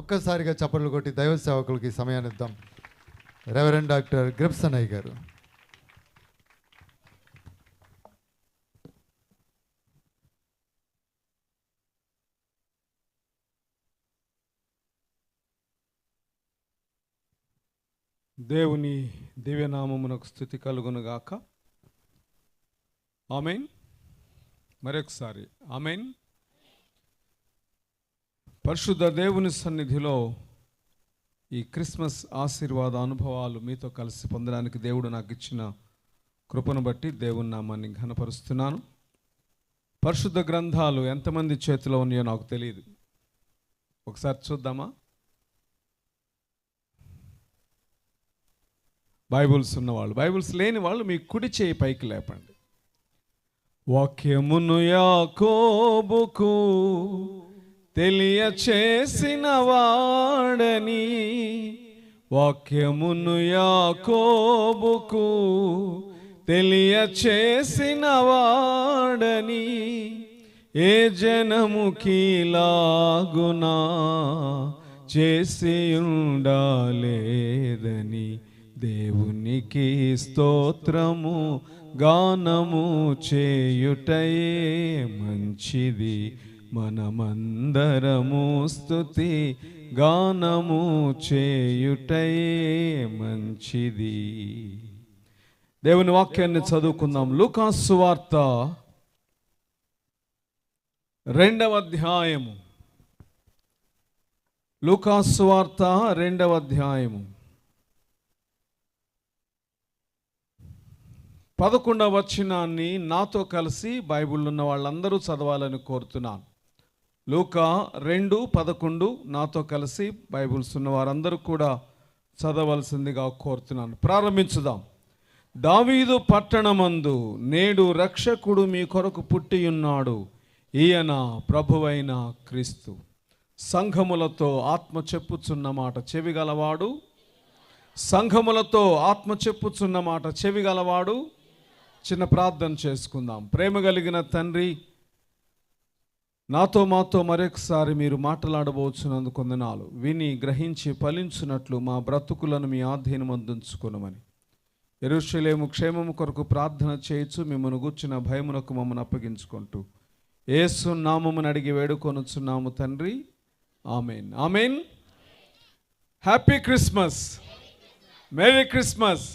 ఒక్కసారిగా చప్పట్లు కొట్టి దైవ సేవకులకి సమయాన్ని ఇద్దాం. రెవరెండ్ డాక్టర్ గ్రిప్సన్ అయ్య గారు. దేవుని దివ్యనామమునకు స్తుతి కలుగునుగాక. ఆమెన్. మరొకసారి ఆమెన్. పరిశుద్ధ దేవుని సన్నిధిలో ఈ క్రిస్మస్ ఆశీర్వాద అనుభవాలు మీతో కలిసి పొందడానికి దేవుడు నాకు ఇచ్చిన కృపను బట్టి దేవుని నామాన్ని ఘనపరుస్తున్నాను. పరిశుద్ధ గ్రంథాలు ఎంతమంది చేతిలో ఉన్నాయో నాకు తెలియదు. ఒకసారి చూద్దామా? బైబుల్స్ ఉన్నవాళ్ళు, బైబుల్స్ లేని వాళ్ళు మీ కుడి చేయి పైకి లేపండి. వాక్యమును యాకోబుకు తెలియచేసిన వాడని, వాక్యమును యాకోబుకు తెలియచేసిన వాడని, ఏ జనముకిలాగునా చేసి ఉండాలేదని, దేవునికి స్తోత్రము గానము చేయుటయే మంచిది, మనమందరము స్తుతి గానము చేయుటయే మంచిది. దేవుని వాక్యాన్ని చదువుకుందాం. లూకాసు సువార్త 2వ అధ్యాయము. లూకాసు సువార్త 2వ అధ్యాయము 11వ వచనాన్ని నాతో కలిసి బైబిల్ ఉన్న వాళ్ళందరూ చదవాలని కోరుతున్నాను. లూకా 2:11 నాతో కలిసి బైబిల్స్ ఉన్న వారందరూ కూడా చదవలసిందిగా కోరుతున్నాను. ప్రారంభించుదాం. దావీదు పట్టణమందు నేడు రక్షకుడు మీ కొరకు పుట్టి ఉన్నాడు, ఈయన ప్రభువైన క్రీస్తు. సంఘములతో ఆత్మ చెప్పుచున్న మాట చెవిగలవాడు, సంఘములతో ఆత్మ చెప్పుచున్న మాట చెవిగలవాడు. చిన్న ప్రార్థన చేసుకుందాం. ప్రేమ కలిగిన తండ్రి, నాతో మాతో మరొకసారి మీరు మాట్లాడబోచున్నందుకు వందనాలు. విని గ్రహించి ఫలించున్నట్లు మా బ్రతుకులను మీ ఆధీనం అందించుకునమని, యెరూషలేము క్షేమము కొరకు ప్రార్థన చేయొచ్చు మిమ్మల్ని గూర్చిన భయమునకు మమ్మల్ని అప్పగించుకుంటూ యేసు నామమును అడిగి వేడుకొనుచున్నాము తండ్రి. Amen. Amen. Happy Christmas. Merry Christmas.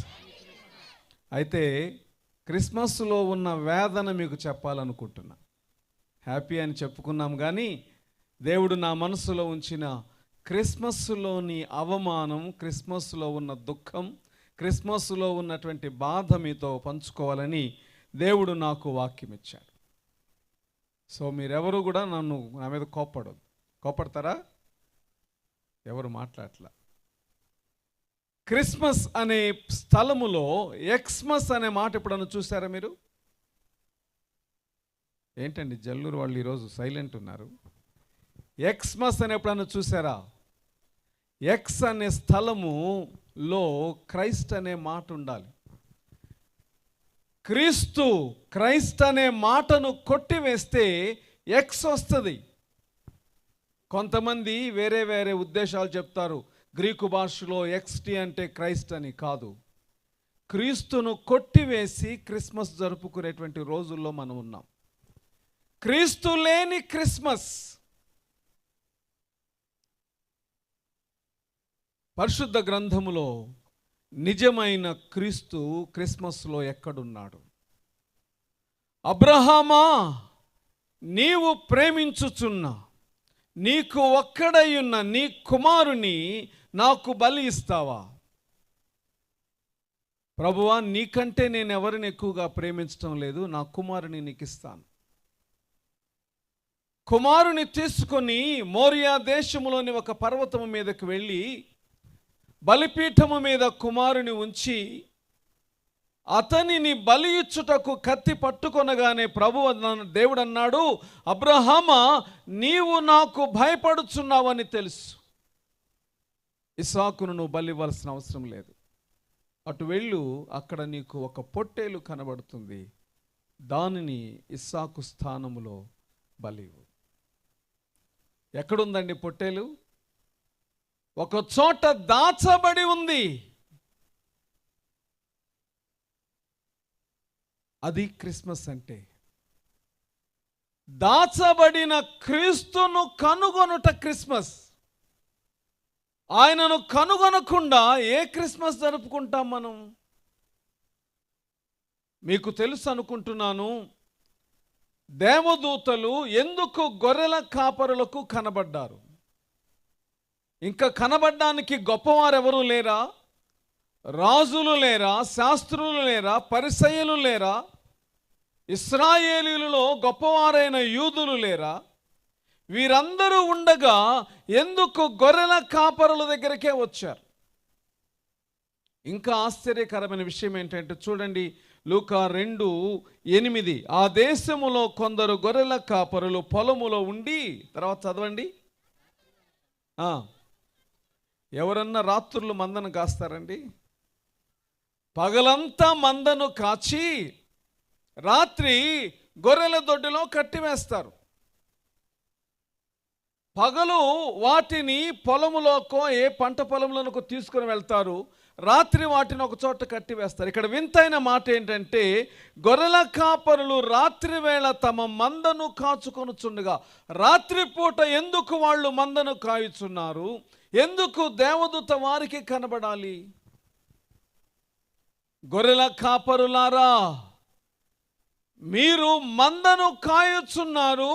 అయితే క్రిస్మస్లో ఉన్న వేదన మీకు చెప్పాలనుకుంటున్నా. హ్యాపీ అని చెప్పుకున్నాం, కానీ దేవుడు నా మనసులో ఉంచిన క్రిస్మస్లోని అవమానం, క్రిస్మస్లో ఉన్న దుఃఖం, క్రిస్మస్లో ఉన్నటువంటి బాధ మీతో పంచుకోవాలని దేవుడు నాకు వాక్యం ఇచ్చాడు. సో మీరెవరు కూడా నా మీద కోపడతారా? ఎవరు మాట్లాడట్లా. క్రిస్మస్ అనే స్థలములో ఎక్స్మస్ అనే మాట ఎప్పుడన్నా చూసారా మీరు? ఏంటండి జల్లూరు వాళ్ళు ఈరోజు సైలెంట్ ఉన్నారు. ఎక్స్మస్ అని ఎప్పుడన్నా చూసారా? ఎక్స్ అనే స్థలములో క్రైస్ట్ అనే మాట ఉండాలి. క్రైస్ట్ అనే మాటను కొట్టివేస్తే ఎక్స్ వస్తుంది. కొంతమంది వేరే వేరే ఉద్దేశాలు చెప్తారు. గ్రీకు భాషలో ఎక్స్టీ అంటే క్రైస్ట్ అని కాదు. క్రీస్తును కొట్టివేసి క్రిస్మస్ జరుపుకునేటువంటి రోజుల్లో మనం ఉన్నాం. క్రీస్తు లేని క్రిస్మస్. పరిశుద్ధ గ్రంథములో నిజమైన క్రీస్తు క్రిస్మస్లో ఎక్కడున్నాడు? అబ్రహామా, నీవు ప్రేమించుచున్న నీకు ఒక్కడయ్యున్న నీ కుమారుని నాకు బలి ఇస్తావా? ప్రభువా, నీకంటే నేను ఎవరిని ఎక్కువగా ప్రేమించడం లేదు, నా కుమారుని నీకు ఇస్తాను. కుమారుని తీసుకొని మోరియా దేశములోని ఒక పర్వతము మీదకి వెళ్ళి బలిపీఠము మీద కుమారుని ఉంచి అతనిని బలి ఇచ్చుటకు కత్తి పట్టుకొనగానే దేవుడు అన్నాడు, అబ్రహామా, నీవు నాకు భయపడుచున్నావని తెలుసు. ఇస్సాకును నువ్వు బలి ఇవ్వాల్సిన అవసరం లేదు. అటు వెళ్ళు, అక్కడ నీకు ఒక పొట్టేలు కనబడుతుంది, దానిని ఇస్సాకు స్థానములో బలి. ఎక్కడుందండి పొట్టేలు? ఒక చోట దాచబడి ఉంది. అది క్రిస్మస్ అంటే. దాచబడిన క్రీస్తును కనుగొనుట క్రిస్మస్. ఆయనను కనుగొనకుండా ఏ క్రిస్మస్ జరుపుకుంటాం మనం? మీకు తెలుసు అనుకుంటున్నాను, దేవదూతలు ఎందుకు గొర్రెల కాపరులకు కనబడ్డారు? ఇంకా కనబడ్డానికి గొప్పవారు ఎవరు లేరా? రాజులు లేరా? శాస్త్రులు లేరా? పరిసయ్యులు లేరా? ఇశ్రాయేలీయులలో గొప్పవారైన యూదులు లేరా? వీరందరూ ఉండగా ఎందుకు గొర్రెల కాపరుల దగ్గరికే వచ్చారు? ఇంకా ఆశ్చర్యకరమైన విషయం ఏంటంటే చూడండి, లూకా 2:8. ఆ దేశములో కొందరు గొర్రెల కాపరులు పొలములో ఉండి, తర్వాత చదవండి. ఎవరన్నా రాత్రులు మందను కాస్తారండి? పగలంతా మందను కాచి రాత్రి గొర్రెల దొడ్డిలో కట్టివేస్తారు. పగలు వాటిని పొలములోకో ఏ పంట పొలంలోనో తీసుకుని వెళ్తారు, రాత్రి వాటిని ఒక చోట కట్టివేస్తారు. ఇక్కడ వింతైన మాట ఏంటంటే, గొర్రెల కాపరులు రాత్రి వేళ తమ మందను కాచుకొనుచుండగా, రాత్రిపూట ఎందుకు వాళ్ళు మందను కాయుచున్నారు? ఎందుకు దేవదూత వారికి కనబడాలి? గొర్రెల కాపరులారా, మీరు మందను కాయుచున్నారు,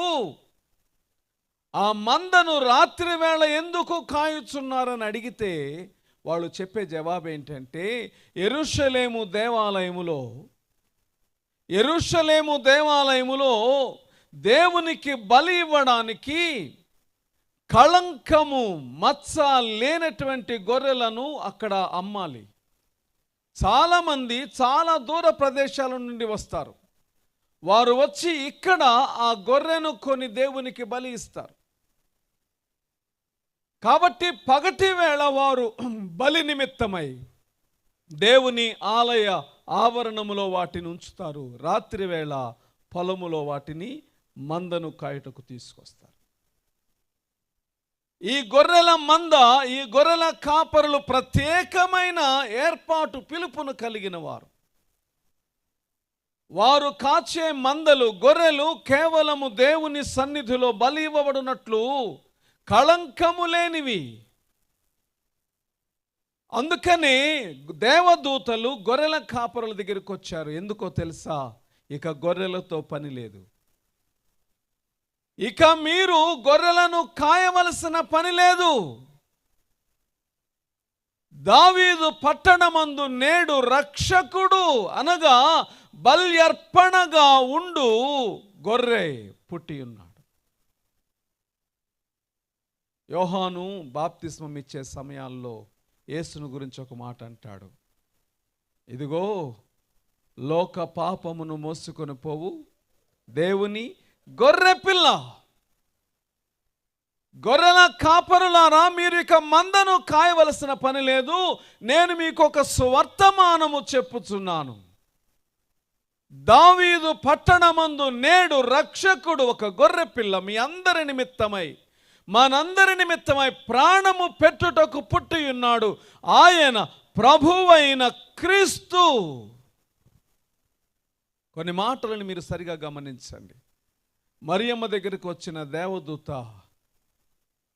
ఆ మందను రాత్రి వేళ ఎందుకు కాయుచున్నారని అడిగితే వాళ్ళు చెప్పే జవాబు ఏంటంటే, యెరూషలేము దేవాలయములో దేవునికి బలి ఇవ్వడానికి కళంకము మచ్చ లేనటువంటి గొర్రెలను అక్కడ అమ్మాలి. చాలామంది చాలా దూర ప్రదేశాల నుండి వస్తారు. వారు వచ్చి ఇక్కడ ఆ గొర్రెను కొని దేవునికి బలి ఇస్తారు. కాబట్టి పగటి వేళ వారు బలి నిమిత్తమై దేవుని ఆలయ ఆవరణములో వాటిని ఉంచుతారు. రాత్రి వేళ పొలములో వాటిని మందను కాయుటకు తీసుకొస్తారు. ఈ గొర్రెల మంద, ఈ గొర్రెల కాపరులు ప్రత్యేకమైన ఏర్పాటు, పిలుపును కలిగిన వారు. వారు కాచే మందలు, గొర్రెలు కేవలము దేవుని సన్నిధిలో బలి ఇవ్వబడినట్లు కళంకము లేనివి. అందుకని దేవదూతలు గొర్రెల కాపరుల దగ్గరికి వచ్చారు. ఎందుకో తెలుసా? ఇక గొర్రెలతో పని లేదు. ఇక మీరు గొర్రెలను కాయవలసిన పని లేదు. దావీదు పట్టణమందు నేడు రక్షకుడు అనగా బల్యర్పణగా ఉండు గొర్రె పుట్టి ఉన్నాడు. యోహాను బాప్తిస్మం ఇచ్చే సమయాల్లో యేసును గురించి ఒక మాట అంటాడు. ఇదిగో లోక పాపమును మోసుకొని పోవు దేవుని గొర్రె పిల్ల. గొర్రెల కాపరులారా, మీరు ఇక మందను కాయవలసిన పని లేదు. నేను మీకు ఒక సువర్తమానము చెప్పుచున్నాను. దావీదు పట్టణమందు నేడు రక్షకుడు, ఒక గొర్రె పిల్ల మీ అందరి నిమిత్తమై, మనందరి నిమిత్తమై ప్రాణము పెట్టుటకు పుట్టి ఉన్నాడు. ఆయన ప్రభువైన క్రీస్తు. కొన్ని మాటలను మీరు సరిగా గమనించండి. మరియమ్మ దగ్గరికి వచ్చిన దేవదూత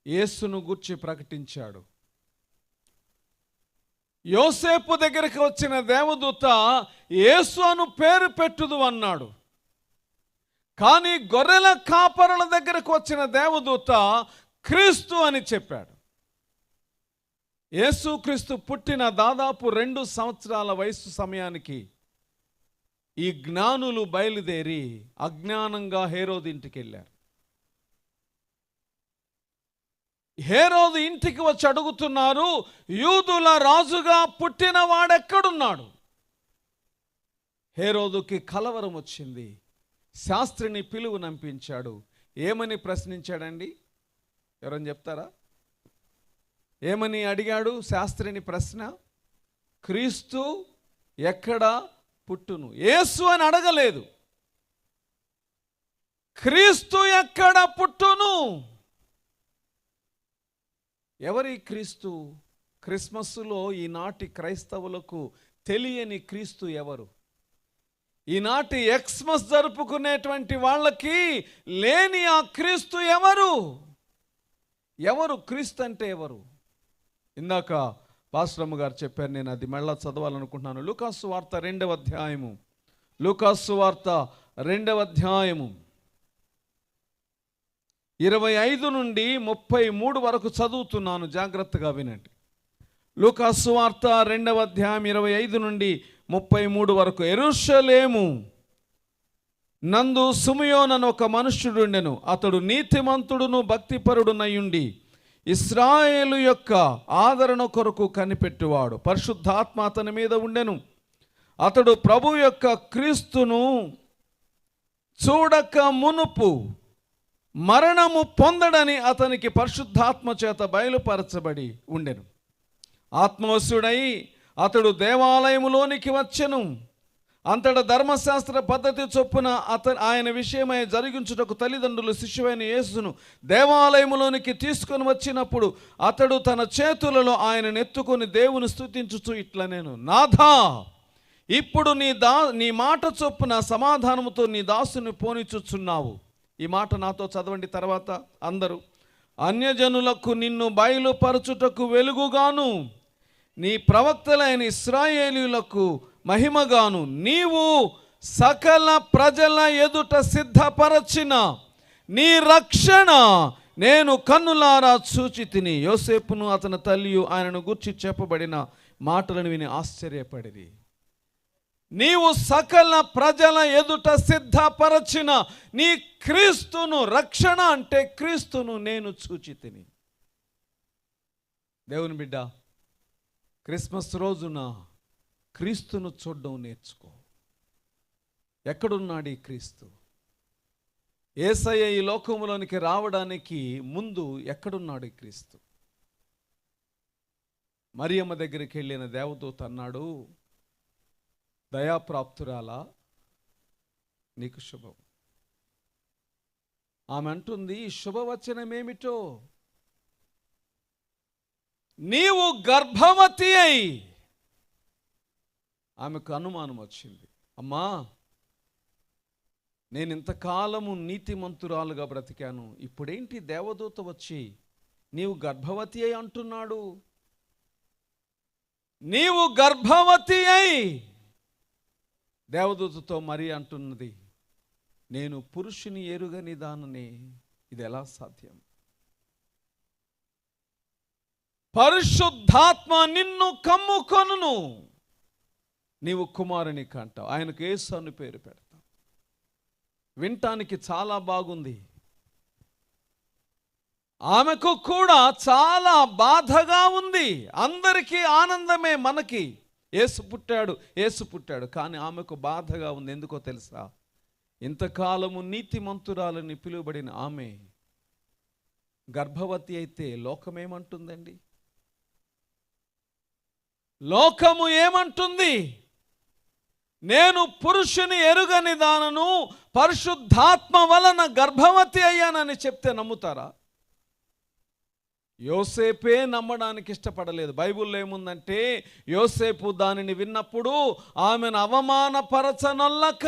యేసును గూర్చి ప్రకటించాడు. యోసేపు దగ్గరికి వచ్చిన దేవదూత యేసు అను పేరు పెట్టుదు అన్నాడు. కానీ గొర్రెల కాపరుల దగ్గరకు వచ్చిన దేవదూత క్రీస్తు అని చెప్పాడు. యేసుక్రీస్తు పుట్టిన దాదాపు 2 సంవత్సరాల వయసు సమయానికి ఈ జ్ఞానులు బయలుదేరి అజ్ఞానంగా హేరోదు ఇంటికి వెళ్ళారు. హేరోదు ఇంటికి వచ్చి అడుగుతున్నారు, యూదుల రాజుగా పుట్టిన వాడెక్కడున్నాడు? హేరోదుకి కలవరం వచ్చింది. శాస్త్రిని పిలువనంపించాడు. ఏమని ప్రశ్నించాడండి? ఎవరని చెప్తారా? ఏమని అడిగాడు శాస్త్రిని ప్రశ్న? క్రీస్తు ఎక్కడ పుట్టును? యేసు అని అడగలేదు. క్రీస్తు ఎక్కడ పుట్టును? ఎవరి క్రీస్తు? క్రిస్మస్లో ఈనాటి క్రైస్తవులకు తెలియని క్రీస్తు ఎవరు? ఈనాటి ఎక్స్మస్ జరుపుకునేటువంటి వాళ్ళకి లేని ఆ క్రీస్తు ఎవరు? ఎవరు క్రీస్తు అంటే ఎవరు? ఇందాక పాస్టరమ్మ గారు చెప్పారు, నేను అది మళ్ళా చదవాలనుకుంటున్నాను. లూకాసు వార్త 2వ అధ్యాయము, లూకాసు వార్త 2వ అధ్యాయము 25 నుండి 33 వరకు చదువుతున్నాను, జాగ్రత్తగా వినండి. లూకాసు వార్త 2వ అధ్యాయం 25 నుండి 33 వరకు. యెరూషలేము నందు సిమియోను ఒక మనుష్యుడుండెను. అతడు నీతిమంతుడును భక్తిపరుడునయుండి ఇశ్రాయేలు యొక్క ఆదరణ కొరకు కనిపెట్టువాడు. పరిశుద్ధాత్మ అతని మీద ఉండెను. అతడు ప్రభు యొక్క క్రీస్తును చూడక మునుపు మరణము పొందడని అతనికి పరిశుద్ధాత్మ చేత బయలుపరచబడి ఉండెను. ఆత్మవశుడై అతడు దేవాలయములోనికి వచ్చెను. అంతటా ధర్మశాస్త్ర పద్ధతి చొప్పున ఆయన విషయమై జరిగించుటకు తల్లిదండ్రులు శిష్యువైన యేసును దేవాలయములోనికి తీసుకొని వచ్చినప్పుడు అతడు తన చేతులలో ఆయనను ఎత్తుకొని దేవుని స్తుతించుచు ఇట్లా, నేను నాథా, ఇప్పుడు నీ మాట చొప్పున సమాధానముతో నీ దాసుని పోనిచుచున్నావు. ఈ మాట నాతో చదవండి తర్వాత అందరూ. అన్యజనులకు నిన్ను బయలుపరచుటకు వెలుగుగాను నీ ప్రవక్తలైన ఇశ్రాయేలీయులకు మహిమగాను నీవు సకల ప్రజల ఎదుట సిద్ధపరచిన నీ రక్షణ నేను కన్నులారా చూచి తిని. యోసేపును అతని తల్లియు ఆయనను గూర్చి చెప్పబడిన మాటలను విని ఆశ్చర్యపడిరి. నీవు సకల ప్రజల ఎదుట సిద్ధపరచిన నీ క్రీస్తును, రక్షణ అంటే క్రీస్తును నేను చూచి తిని. దేవుని బిడ్డ, క్రిస్మస్ రోజున క్రీస్తును చూడడం నేర్చుకో. ఎక్కడున్నాడు ఈ క్రీస్తు? యేసయ్య ఈ లోకంలోనికి రావడానికి ముందు ఎక్కడున్నాడు ఈ క్రీస్తు? మరియమ్మ దగ్గరికి వెళ్ళిన దేవదూత అన్నాడు, దయాప్రాప్తురాలా, నీకు శుభం. ఆమె అంటుంది, శుభవచనం ఏమిటో? నీవు గర్భవతి అయి. ఆమెకు అనుమానం వచ్చింది, అమ్మా, నేను ఇంతకాలము నీతిమంతురాలుగా బ్రతికాను, ఇప్పుడేంటి దేవదూత వచ్చి నీవు గర్భవతి అయి అంటున్నాడు? నీవు గర్భవతి అయి. దేవదూతతో మరి అంటున్నది, నేను పురుషుని ఎరుగని దాననే, ఇది ఎలా సాధ్యం? పరిశుద్ధాత్మ నిన్ను కమ్ముకొనును, నీవు కుమారుని కంటావు, ఆయనకు యేసు అని పేరు పెడతావు. వినటానికి చాలా బాగుంది. ఆమెకు కూడా చాలా బాధగా ఉంది. అందరికీ ఆనందమే, మనకి యేసు పుట్టాడు, కానీ ఆమెకు బాధగా ఉంది. ఎందుకో తెలుసా? ఇంతకాలము నీతిమంతురాలని పిలువబడిన ఆమె గర్భవతి అయితే లోకమేమంటుందండి? లోకము ఏమంటుంది? నేను పురుషుని ఎరుగని దానను పరిశుద్ధాత్మ వలన గర్భవతి అయ్యానని చెప్తే నమ్ముతారా? యోసేపే నమ్మడానికి ఇష్టపడలేదు. బైబిల్లో ఏముందంటే, యోసేపు దానిని విన్నప్పుడు ఆమెను అవమానపరచనొల్లక,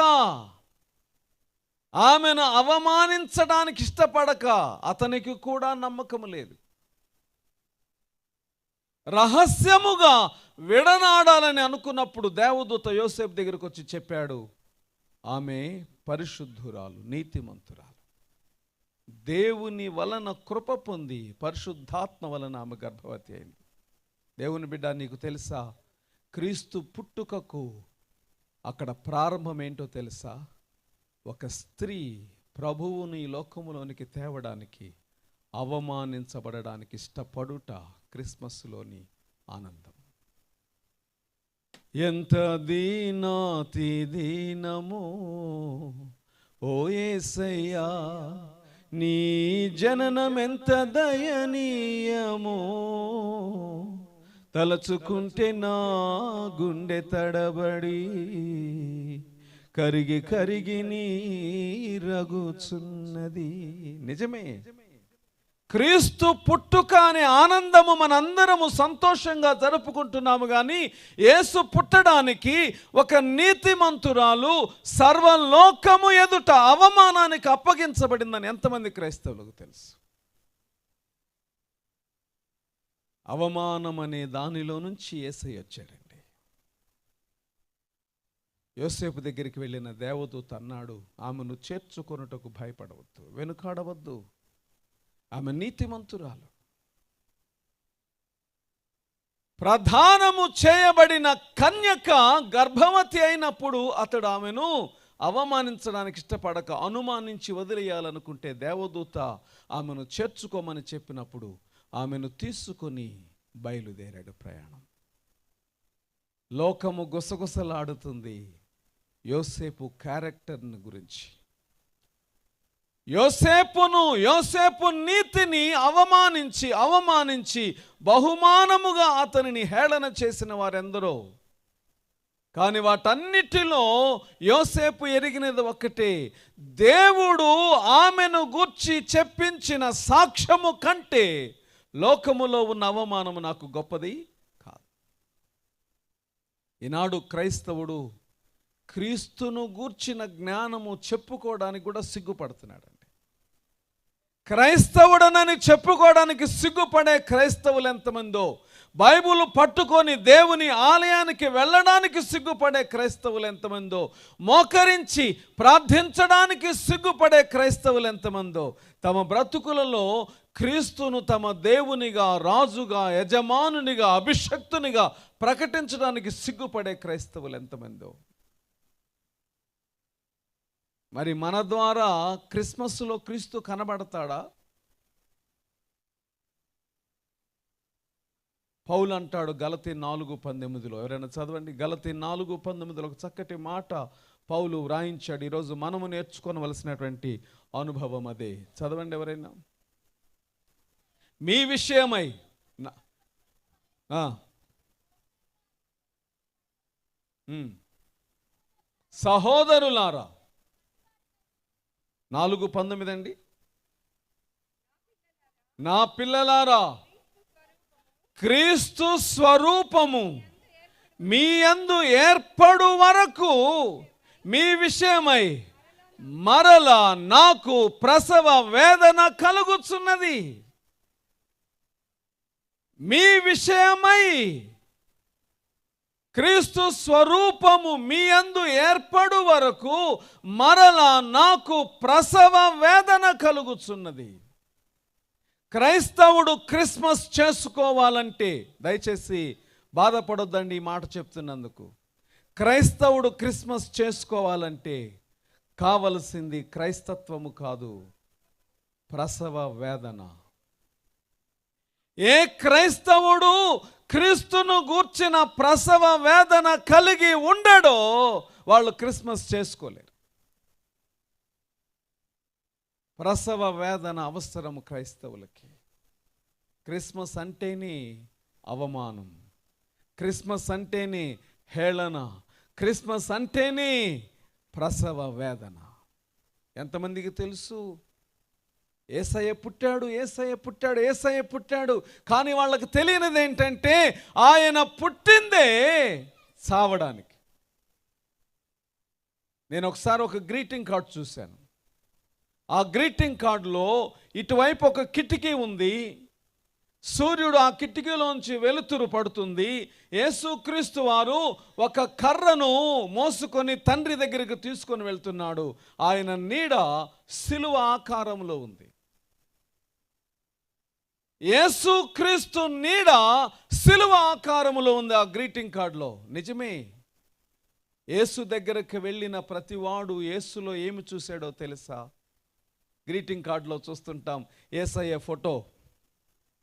ఆమెను అవమానించడానికి ఇష్టపడక అతనికి కూడా నమ్మకం లేదు. రహస్యముగా విడనాడాలని అనుకున్నప్పుడు దేవదూత యోసేపు దగ్గరకు వచ్చి చెప్పాడు, ఆమె పరిశుద్ధురాలు, నీతిమంతురాలు, దేవుని వలన కృప పొంది పరిశుద్ధాత్మ వలన ఆమె గర్భవతి అయింది. దేవుని బిడ్డ, నీకు తెలుసా క్రీస్తు పుట్టుకకు అక్కడ ప్రారంభం ఏంటో తెలుసా? ఒక స్త్రీ ప్రభువుని లోకములోనికి తేవడానికి, అవమానించబడడానికి ఇష్టపడుట క్రిస్మస్లోని ఆనందం. ఎంత దీనాతి దీనమో ఓ యేసయ్యా, నీ జననమెంత దయనీయమో, తలచుకుంటే నా గుండె తడబడి కరిగి కరిగి నీ రగుచున్నది. నిజమే, క్రీస్తు పుట్టుక అనే ఆనందము మనందరము సంతోషంగా జరుపుకుంటున్నాము. కానీ యేసు పుట్టడానికి ఒక నీతిమంతురాలు సర్వలోకము ఎదుట అవమానానికి అప్పగించబడిందని ఎంతమంది క్రైస్తవులకు తెలుసు? అవమానం అనే దానిలో నుంచి యేసయ్య వచ్చాడండి. యోసేపు దగ్గరికి వెళ్ళిన దేవదూత అన్నాడు, ఆమెను చేర్చుకొనుటకు భయపడవద్దు, వెనుకాడవద్దు, ఆమె నీతిమంతురాలు. ప్రధానము చేయబడిన కన్యక గర్భవతి అయినప్పుడు అతడు ఆమెను అవమానించడానికి ఇష్టపడక అనుమానించి వదిలేయాలనుకుంటే దేవదూత ఆమెను చేర్చుకోమని చెప్పినప్పుడు ఆమెను తీసుకొని బయలుదేరాడు ప్రయాణం. లోకము గుసగుసలాడుతుంది యోసేపు క్యారెక్టర్ని గురించి. యోసేపు నీతిని అవమానించి బహుమానముగా అతనిని హేళన చేసిన వారెందరో. కానీ వాటన్నిటిలో యోసేపు ఎరిగినది ఒక్కటే, దేవుడు ఆమెను గూర్చి చెప్పించిన సాక్ష్యము కంటే లోకములో ఉన్న అవమానము నాకు గొప్పది కాదు. ఈనాడు క్రైస్తవుడు క్రీస్తును గూర్చిన జ్ఞానము చెప్పుకోవడానికి కూడా సిగ్గుపడుతున్నాడండి. క్రైస్తవుడనని చెప్పుకోవడానికి సిగ్గుపడే క్రైస్తవులు ఎంతమందో, బైబిల్ పట్టుకొని దేవుని ఆలయానికి వెళ్ళడానికి సిగ్గుపడే క్రైస్తవులు ఎంతమందో, మోకరించి ప్రార్థించడానికి సిగ్గుపడే క్రైస్తవులు ఎంతమందో, తమ బ్రతుకులలో క్రీస్తును తమ దేవునిగా, రాజుగా, యజమానునిగా, అభిషక్తునిగా ప్రకటించడానికి సిగ్గుపడే క్రైస్తవులు ఎంతమందో. మరి మన ద్వారా క్రిస్మస్లో క్రీస్తు కనబడతాడా? పౌలు అంటాడు గలతీ 4:19, ఎవరైనా చదవండి. గలతీ 4:19 ఒక చక్కటి మాట పౌలు వ్రాయించాడు. ఈరోజు మనము నేర్చుకోవలసినటువంటి అనుభవం అదే. చదవండి ఎవరైనా. మీ విషయమై సహోదరులారా, 4:19 అండి. నా పిల్లలారా, క్రీస్తు స్వరూపము మీ యందు ఏర్పడు వరకు మీ విషయమై మరలా నాకు ప్రసవ వేదన కలుగుచున్నది. మీ విషయమై క్రీస్తు స్వరూపము మీ యందు ఏర్పడు వరకు మరలా నాకు ప్రసవ వేదన కలుగుచున్నది. క్రైస్తవుడు క్రిస్మస్ చేసుకోవాలంటే, దయచేసి బాధపడొద్దండి ఈ మాట చెప్తున్నందుకు, క్రైస్తవుడు క్రిస్మస్ చేసుకోవాలంటే కావలసింది క్రైస్తత్వము కాదు, ప్రసవ వేదన. ఏ క్రైస్తవుడు క్రీస్తును గూర్చిన ప్రసవ వేదన కలిగి ఉండడో వాళ్ళు క్రిస్మస్ చేసుకోలేరు. ప్రసవ వేదన అవసరము క్రైస్తవులకి. క్రిస్మస్ అంటేనే అవమానం, క్రిస్మస్ అంటేనే హేళన, క్రిస్మస్ అంటేనే ప్రసవ వేదన. ఎంతమందికి తెలుసు యేసయ్య పుట్టాడు, యేసయ్య పుట్టాడు, యేసయ్య పుట్టాడు. కానీ వాళ్ళకి తెలియనిది ఏంటంటే ఆయన పుట్టిందే చావడానికి. నేను ఒకసారి ఒక గ్రీటింగ్ కార్డ్ చూశాను. ఆ గ్రీటింగ్ కార్డులో ఇటువైపు ఒక కిటికీ ఉంది. సూర్యుడు ఆ కిటికీలోంచి వెలుతురు పడుతుంది. యేసుక్రీస్తు వారు ఒక కర్రను మోసుకొని తండ్రి దగ్గరికి తీసుకొని వెళ్తున్నాడు. ఆయన నీడ సిలువ ఆకారంలో ఉంది. యేసుక్రీస్తు నీడ సిలువ ఆకారములో ఉంది ఆ గ్రీటింగ్ కార్డులో. నిజమే. యేసు దగ్గరకు వెళ్ళిన ప్రతివాడు యేసులో ఏమి చూశాడో తెలుసా? గ్రీటింగ్ కార్డులో చూస్తుంటాం యేసయ్య ఫోటో,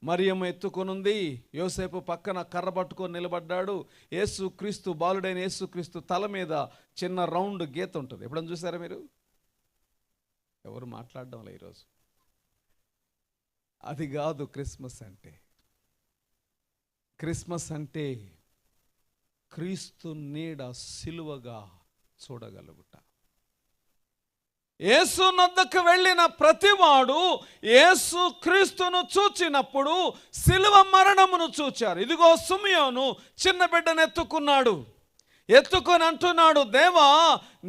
మరియమ్మ ఎత్తుకొనుంది, యోసేపు పక్కన కర్ర పట్టుకొని నిలబడ్డాడు. యేసుక్రీస్తు, బాలుడైన యేసుక్రీస్తు తల మీద చిన్న రౌండ్ గీత ఉంటుంది. ఎప్పుడన్నా చూసారా మీరు? ఎవరు మాట్లాడడంలో ఈరోజు. అది కాదు క్రిస్మస్ అంటే. క్రిస్మస్ అంటే క్రీస్తు నీడ సిలువగా చూడగలుగుట. యేసు నొద్దకు వెళ్ళిన ప్రతివాడు యేసు క్రీస్తును చూచినప్పుడు శిలువ మరణమును చూచారు. ఇదిగో సిమియోను చిన్న బిడ్డను ఎత్తుకున్నాడు. ఎత్తుకొని అంటున్నాడు, దేవా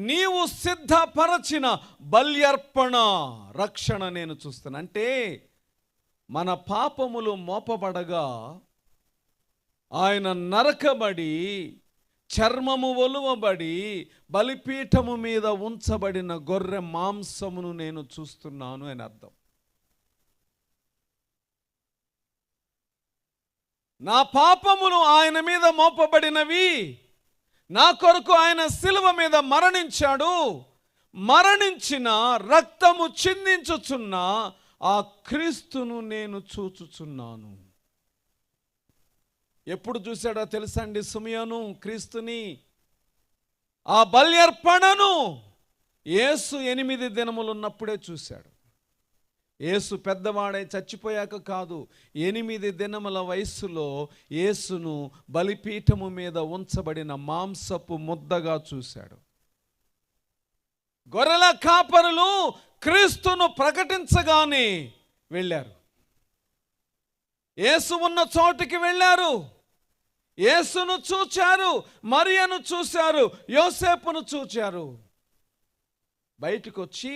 నీవు సిద్ధపరచిన బల్యర్పణ రక్షణ నేను చూస్తాను. అంటే మన పాపములు మోపబడగా ఆయన నరకబడి చర్మము ఒలువబడి బలిపీఠము మీద ఉంచబడిన గొర్రె మాంసమును నేను చూస్తున్నాను అని అర్థం. నా పాపములు ఆయన మీద మోపబడినవి. నా కొరకు ఆయన శిలువ మీద మరణించాడు. మరణించిన రక్తము చిందించుచున్న ఆ క్రీస్తును నేను చూచుచున్నాను. ఎప్పుడు చూశాడో తెలుసండి సిమియోను క్రీస్తుని? ఆ బల్యర్పణను యేసు 8 దినములు ఉన్నప్పుడే చూశాడు. యేసు పెద్దవాడై చచ్చిపోయాక కాదు, 8 దినముల వయస్సులో యేసును బలిపీఠము మీద ఉంచబడిన మాంసపు ముద్దగా చూశాడు. గొర్రెల కాపరులు క్రీస్తును ప్రకటించగానే వెళ్ళారు. యేసు ఉన్న చోటికి వెళ్ళారు. యేసును చూచారు, మరియను చూశారు, యోసేపును చూచారు. బయటకు వచ్చి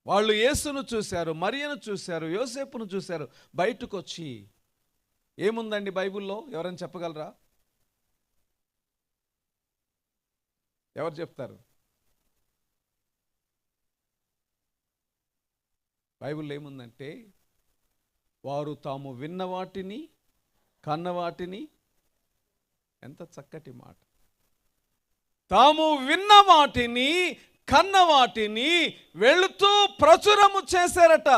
వాళ్ళు యేసును చూశారు, మరియను చూశారు, యోసేపును చూశారు. బయటకు వచ్చి ఏముందండి బైబిల్లో? ఎవరైనా చెప్పగలరా? ఎవరు చెప్తారు? బైబిల్లో ఏముందంటే, వారు తాము విన్న వాటిని కన్న వాటిని, ఎంత చక్కటి మాట, తాము విన్న వాటిని కన్న వాటిని వెళుతూ ప్రచురము చేశారట.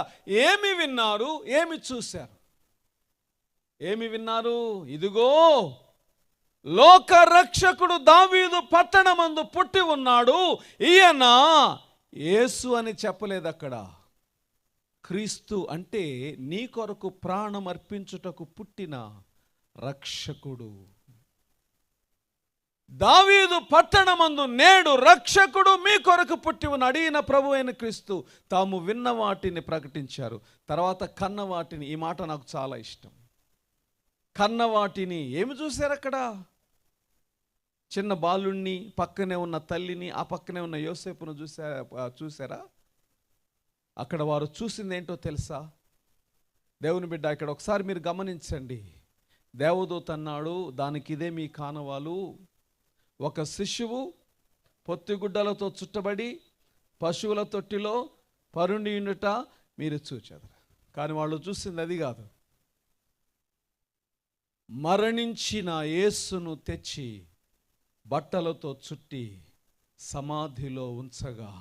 ఏమి విన్నారు? ఏమి చూశారు? ఏమి విన్నారు? ఇదిగో లోక రక్షకుడు దావీదు పట్టణమందు పుట్టి ఉన్నాడు, ఈయన యేసు అని చెప్పలేదు అక్కడ. క్రీస్తు అంటే నీ కొరకు ప్రాణం అర్పించుటకు పుట్టిన రక్షకుడు. దావీదు పట్టణమందు నేడు రక్షకుడు మీ కొరకు పుట్టి ఉన్న అడిగిన ప్రభు అయిన క్రీస్తు తాము విన్న వాటిని ప్రకటించారు. తర్వాత కన్న వాటిని, ఈ మాట నాకు చాలా ఇష్టం. కన్న వాటిని ఏమి చూశారు అక్కడ? చిన్న బాలుణ్ణి, పక్కనే ఉన్న తల్లిని, ఆ పక్కనే ఉన్న యోసేపును చూసారా? అక్కడ వారు చూసింది ఏంటో తెలుసా? దేవుని బిడ్డ, ఇక్కడ ఒకసారి మీరు గమనించండి. దేవదూత అన్నాడు, దానికి ఇదే మీ కానవాలు. ఒక శిశువు పొత్తిగుడ్డలతో చుట్టబడి పశువుల తొట్టిలో పరుండి ఉండుట మీరు చూచారు. కానీ వాళ్ళు చూసింది అది కాదు. మరణించిన యేసును తెచ్చి బట్టలతో చుట్టి సమాధిలో ఉంచగా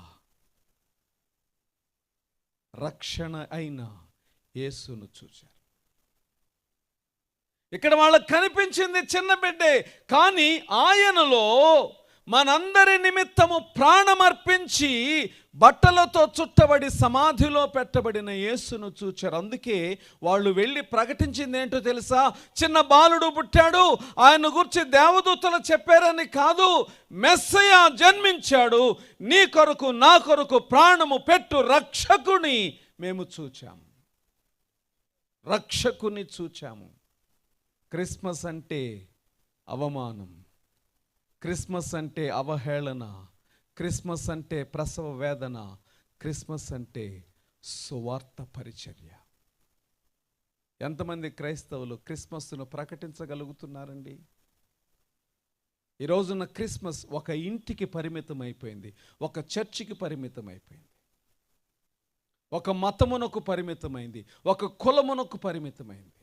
రక్షణ అయిన యేసును చూచారు. ఇక్కడ వాళ్ళకు కనిపించింది చిన్న బిడ్డే, కానీ ఆయనలో మనందరి నిమిత్తము ప్రాణమర్పించి బట్టలతో చుట్టబడి సమాధిలో పెట్టబడిన యేసును చూచారు. అందుకే వాళ్ళు వెళ్ళి ప్రకటించింది ఏంటో తెలుసా? చిన్న బాలుడు పుట్టాడు, ఆయన గురించి దేవదూతలు చెప్పారని కాదు, మెస్సయ జన్మించాడు, నీ కొరకు నా కొరకు ప్రాణము పెట్టు రక్షకుని మేము చూచాము. రక్షకుని చూచాము. క్రిస్మస్ అంటే అవమానం, క్రిస్మస్ అంటే అవహేళన, క్రిస్మస్ అంటే ప్రసవ వేదన, క్రిస్మస్ అంటే సువార్త పరిచర్య. ఎంతమంది క్రైస్తవులు క్రిస్మస్ను ప్రకటించగలుగుతున్నారండి? ఈ రోజున క్రిస్మస్ ఒక ఇంటికి పరిమితం అయిపోయింది, ఒక చర్చికి పరిమితం అయిపోయింది, ఒక మతమునకు పరిమితమైంది, ఒక కులమునకు పరిమితమైంది.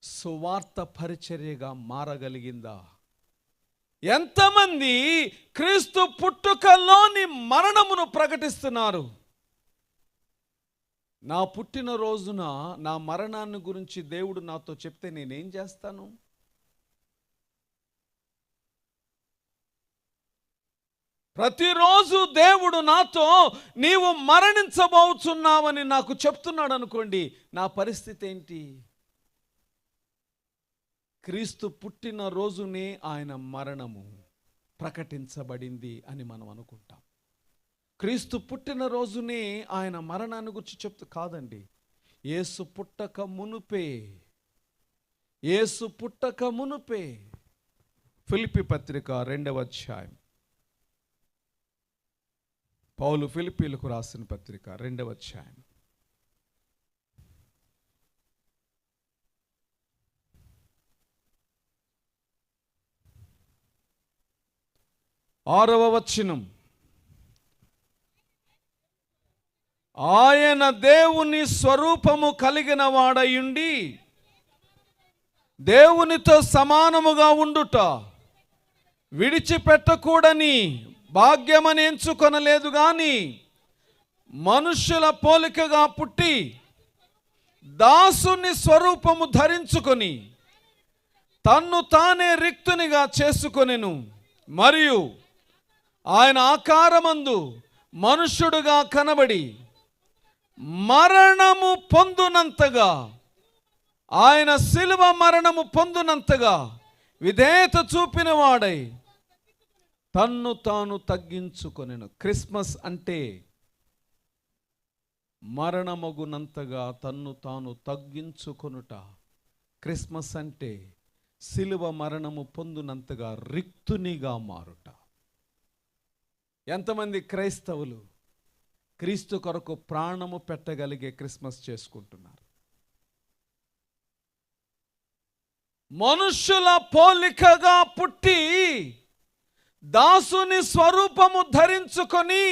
సువార్త పరిచర్యగా మారగలిగిందా? ఎంతమంది క్రీస్తు పుట్టుకలోని మరణమును ప్రకటిస్తున్నారు? నా పుట్టిన రోజున నా మరణాన్ని గురించి దేవుడు నాతో చెప్తే నేనేం చేస్తాను? ప్రతిరోజు దేవుడు నాతో నీవు మరణించబోతున్నావని నాకు చెప్తున్నాడు అనుకోండి, నా పరిస్థితి ఏంటి? క్రీస్తు పుట్టిన రోజునే ఆయన మరణము. ప్రకటించబడింది అని మనం అనుకుంటాం. క్రీస్తు పుట్టిన రోజునే ఆయన మరణాన్ని గురించి చెప్తూ కాదండి, యేసు పుట్టక మునుపే ఫిలిప్పీ పత్రిక 2వ అధ్యాయం, పౌలు ఫిలిప్పీలకు రాసిన పత్రిక 2వ అధ్యాయం 6వ వచనం, ఆయన దేవుని స్వరూపము కలిగిన వాడయుండి దేవునితో సమానముగా ఉండుట విడిచిపెట్టకూడని భాగ్యమని ఎంచుకొనలేదు గాని మనుష్యుల పోలికగా పుట్టి దాసుని స్వరూపము ధరించుకొని తన్ను తానే రిక్తునిగా చేసుకొనెను. మరియు ఆయన ఆకారమందు మనుష్యుడుగా కనబడి మరణము పొందునంతగా, ఆయన శిలువ మరణము పొందునంతగా విధేయత చూపిన వాడై తన్ను తాను తగ్గించుకొనెను. క్రిస్మస్ అంటే మరణమగునంతగా తన్ను తాను తగ్గించుకొనుట. క్రిస్మస్ అంటే శిలువ మరణము పొందునంతగా రిక్తునిగా మారుట. ఎంతమంది క్రైస్తవులు క్రీస్తు కొరకు ప్రాణము పెట్టగలిగే క్రిస్మస్ చేసుకుంటున్నారు? మనుష్యుల పోలికగా పుట్టి దాసుని స్వరూపము ధరించుకొని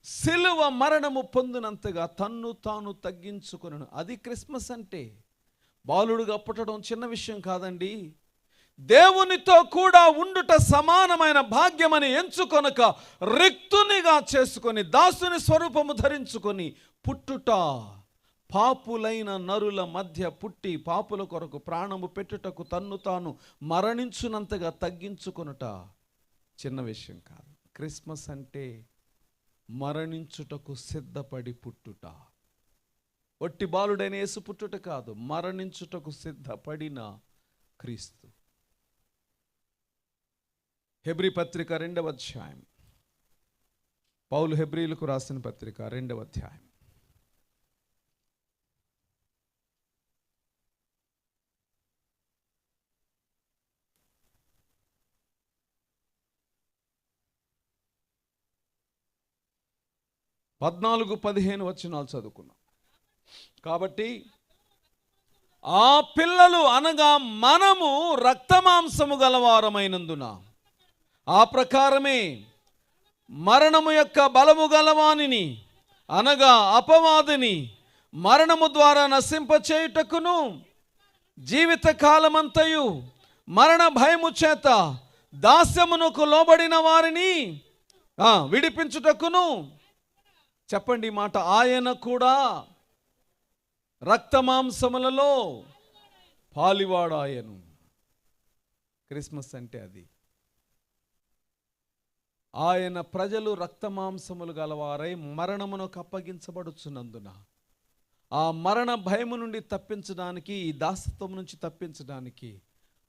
శిలువ మరణము పొందినంతగా తన్ను తాను తగ్గించుకొనెను. అది క్రిస్మస్ అంటే. బాలుడుగా పుట్టడం చిన్న విషయం కాదండి. దేవునితో కూడా ఉండుట సమానమైన భాగ్యమని ఎంచుకొనక రిక్తునిగా చేసుకొని దాసుని స్వరూపము ధరించుకొని పుట్టుట, పాపులైన నరుల మధ్య పుట్టి పాపుల కొరకు ప్రాణము పెట్టుటకు తన్ను తాను మరణించునంతగా తగ్గించుకొనుట చిన్న విషయం కాదు. క్రిస్మస్ అంటే మరణించుటకు సిద్ధపడి పుట్టుట. ఒట్టి బాలుడైన యేసు పుట్టుట కాదు, మరణించుటకు సిద్ధపడిన క్రీస్తు. హెబ్రీ పత్రిక 2వ అధ్యాయం, పౌలు హెబ్రీలకు రాసిన పత్రిక 2వ అధ్యాయం 14-15 వచనాలు చదువుకున్నాం. కాబట్టి ఆ పిల్లలు అనగా మనము రక్తమాంసము గలవారమైనందున ఆ ప్రకారమే మరణము యొక్క బలము గలవానిని అనగా అపవాదిని మరణము ద్వారా నశింపచేయుటకును జీవిత కాలమంతయు మరణ భయము చేత దాస్యమునకు లోబడిన వారిని విడిపించుటకును. చెప్పండి మాట, ఆయన కూడా రక్తమాంసములలో పాలివాడాయను. క్రిస్మస్ అంటే అది. ఆయన ప్రజలు రక్తమాంసములు గలవారై మరణమునకు అప్పగించబడుచున్నందున ఆ మరణ భయము నుండి తప్పించడానికి, ఈ దాసత్వం నుంచి తప్పించడానికి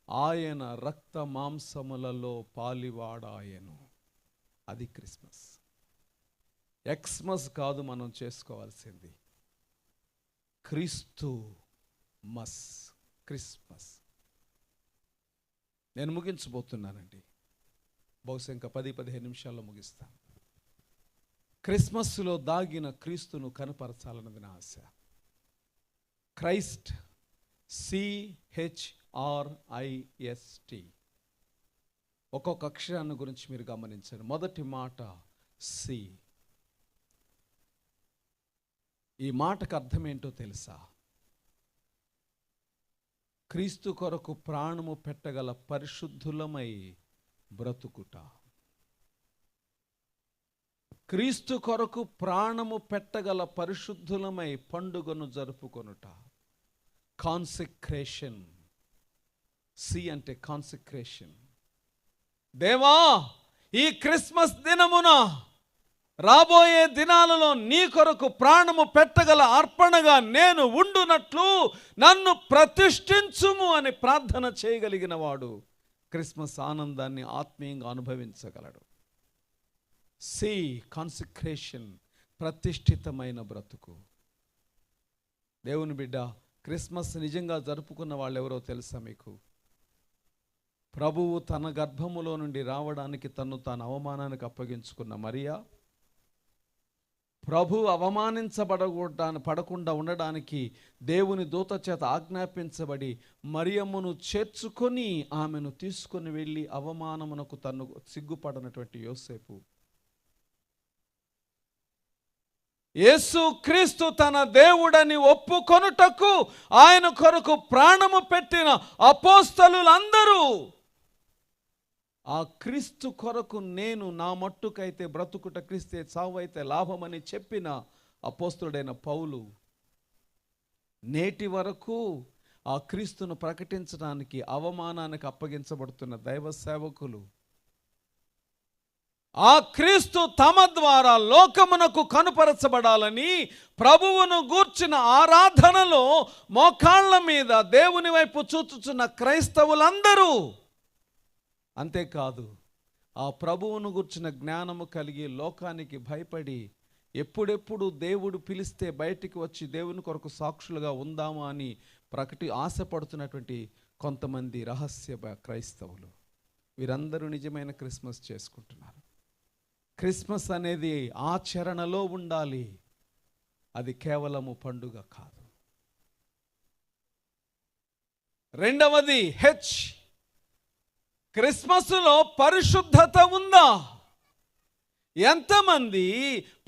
ఆయన రక్తమాంసములలో పాలివాడాయను. అది క్రిస్మస్. ఎక్స్మస్ కాదు మనం చేసుకోవాల్సింది, క్రీస్తు మస్ క్రిస్మస్. నేను ముగించబోతున్నానండి, బహుశా ఇంకా 10-15 నిమిషాల్లో ముగిస్తాను. క్రిస్మస్లో దాగిన క్రీస్తును కనపరచాలన్నది నా ఆశ. Christ, CHRIST. ఒక్కొక్క అక్షరాన్ని గురించి మీరు గమనించండి. మొదటి మాట సి. ఈ మాటకు అర్థం ఏంటో తెలుసా? క్రీస్తు కొరకు ప్రాణము పెట్టగల పరిశుద్ధులమై బ్రతుకుట. క్రీస్తు కొరకు ప్రాణము పెట్టగల పరిశుద్ధులమై పండుగను జరుపుకొనుట. కాన్సెక్రేషన్. సి అంటే కాన్సెక్రేషన్. దేవా, ఈ క్రిస్మస్ దినమున రాబోయే దినాలలో నీ కొరకు ప్రాణము పెట్టగల అర్పణగా నేను ఉండునట్లు నన్ను ప్రతిష్ఠించుము అని ప్రార్థన చేయగలిగిన వాడు క్రిస్మస్ ఆనందాన్ని ఆత్మీయంగా అనుభవించగలడు. సి కాన్సిక్రేషన్, ప్రతిష్ఠితమైన బ్రతుకు. దేవుని బిడ్డ, క్రిస్మస్ నిజంగా జరుపుకున్న వాళ్ళు ఎవరో తెలుసా మీకు? ప్రభువు తన గర్భములో నుండి రావడానికి తను తాను అవమానానికి అప్పగించుకున్న మరియా, ప్రభు పడకుండా ఉండడానికి దేవుని దూత చేత ఆజ్ఞాపించబడి మరియమ్మను చేర్చుకొని ఆమెను తీసుకొని వెళ్ళి అవమానమునకు తను సిగ్గుపడనటువంటి యోసేపు, యేసు క్రీస్తు తన దేవుడని ఒప్పుకొనుటకు ఆయన కొరకు ప్రాణము పెట్టిన అపోస్తలులందరూ, ఆ క్రీస్తు కొరకు నేను నా మట్టుకైతే బ్రతుకుట క్రీస్తే, చావైతే లాభమని చెప్పిన అపోస్తలుడైన పౌలు నేటి వరకు ఆ క్రీస్తును ప్రకటించడానికి అవమానానికి అప్పగించబడుతున్న దైవ సేవకులు, ఆ క్రీస్తు తమ ద్వారా లోకమునకు కనుపరచబడాలని ప్రభువును గూర్చిన ఆరాధనలో మోకాళ్ళ మీద దేవుని వైపు చూచుచున్న క్రైస్తవులందరూ, అంతేకాదు ఆ ప్రభువును గూర్చిన జ్ఞానము కలిగి లోకానికి భయపడి ఎప్పుడెప్పుడు దేవుడు పిలిస్తే బయటికి వచ్చి దేవుని కొరకు సాక్షులుగా ఉందామా అని ఆశపడుతున్నటువంటి కొంతమంది రహస్య క్రైస్తవులు, వీరందరూ నిజమైన క్రిస్మస్ చేసుకుంటున్నారు. క్రిస్మస్ అనేది ఆచరణలో ఉండాలి, అది కేవలము పండుగ కాదు. రెండవది హెచ్, క్రిస్మస్లో పరిశుద్ధత ఉందా? ఎంతమంది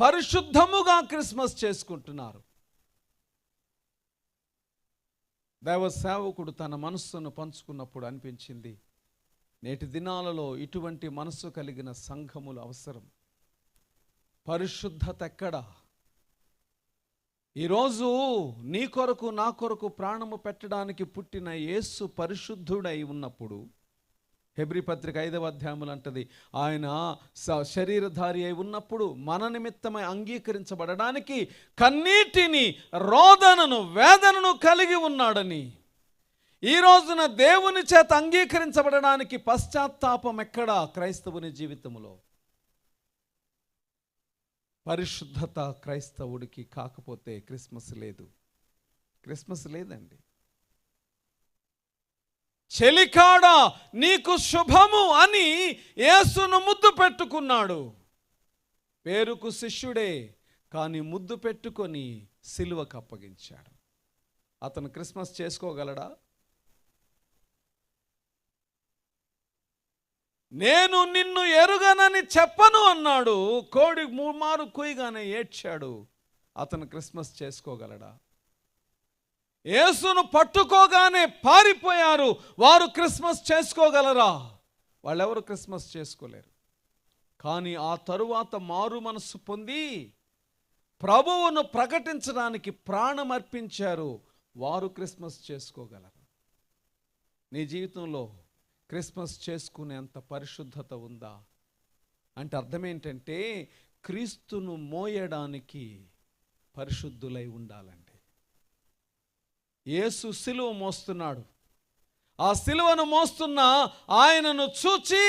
పరిశుద్ధముగా క్రిస్మస్ చేసుకుంటున్నారు? దైవ సేవకుడు తన మనస్సును పంచుకున్నప్పుడు అనిపించింది, నేటి దినాలలో ఇటువంటి మనస్సు కలిగిన సంఘములు అవసరం. పరిశుద్ధత ఎక్కడ? ఈరోజు నీ కొరకు నా కొరకు ప్రాణము పెట్టడానికి పుట్టిన యేసు పరిశుద్ధుడై ఉన్నప్పుడు, హెబ్రీ పత్రిక 5వ అధ్యాయములు అంటది, ఆయన శరీరధారి అయి ఉన్నప్పుడు మన నిమిత్తమై అంగీకరించబడడానికి కన్నీటిని, రోదనను, వేదనను కలిగి ఉన్నాడని. ఈ రోజున దేవుని చేత అంగీకరించబడడానికి పశ్చాత్తాపం ఎక్కడా క్రైస్తవుని జీవితంలో? పరిశుద్ధత క్రైస్తవుడికి కాకపోతే క్రిస్మస్ లేదు. క్రిస్మస్ లేదండి. చెలికాడ నీకు శుభము అని యేసును ముద్దు పెట్టుకున్నాడు. పేరుకు శిష్యుడే, కానీ ముద్దు పెట్టుకొని సిలువకు అప్పగించాడు. అతను క్రిస్మస్ చేసుకోగలడా? నేను నిన్ను ఎరుగనని చెప్పను అన్నాడు. కోడి మారు కుయ్యగానే ఏడ్చాడు. అతను క్రిస్మస్ చేసుకోగలడా? యేసును పట్టుకోగానే పారిపోయారు. వారు క్రిస్మస్ చేసుకోగలరా? వాళ్ళెవరు క్రిస్మస్ చేసుకోలేరు. కానీ ఆ తరువాత మారు మనస్సు పొంది ప్రభువును ప్రకటించడానికి ప్రాణం అర్పించారు. వారు క్రిస్మస్ చేసుకోగలరు. నీ జీవితంలో క్రిస్మస్ చేసుకునేంత పరిశుద్ధత ఉందా అంటే అర్థం ఏంటంటే, క్రీస్తును మోయడానికి పరిశుద్ధులై ఉండాలండి. యేసు సిలువ మోస్తున్నాడు. ఆ సిలువను మోస్తున్న ఆయనను చూచి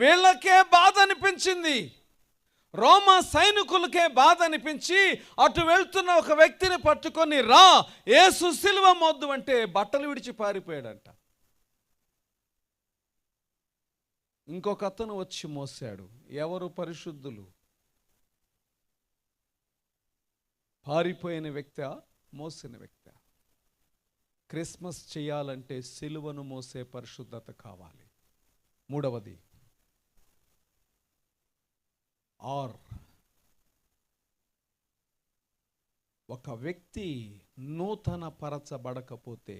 వీళ్ళకే బాధ అనిపించింది. రోమా సైనికులకే బాధ అనిపించి అటు వెళ్తున్న ఒక వ్యక్తిని పట్టుకొని, రా యేసు సిలువ మోద్దు అంటే బట్టలు విడిచి పారిపోయాడంట. ఇంకొక అతను వచ్చి మోసాడు. ఎవరు పరిశుద్ధులు? పారిపోయిన వ్యక్తి, మోసిన వ్యక్తి. క్రిస్మస్ చేయాలంటే సిలువను మోసే పరిశుద్ధత కావాలి. మూడవది ఒక వ్యక్తి నూతన పరచబడకపోతే,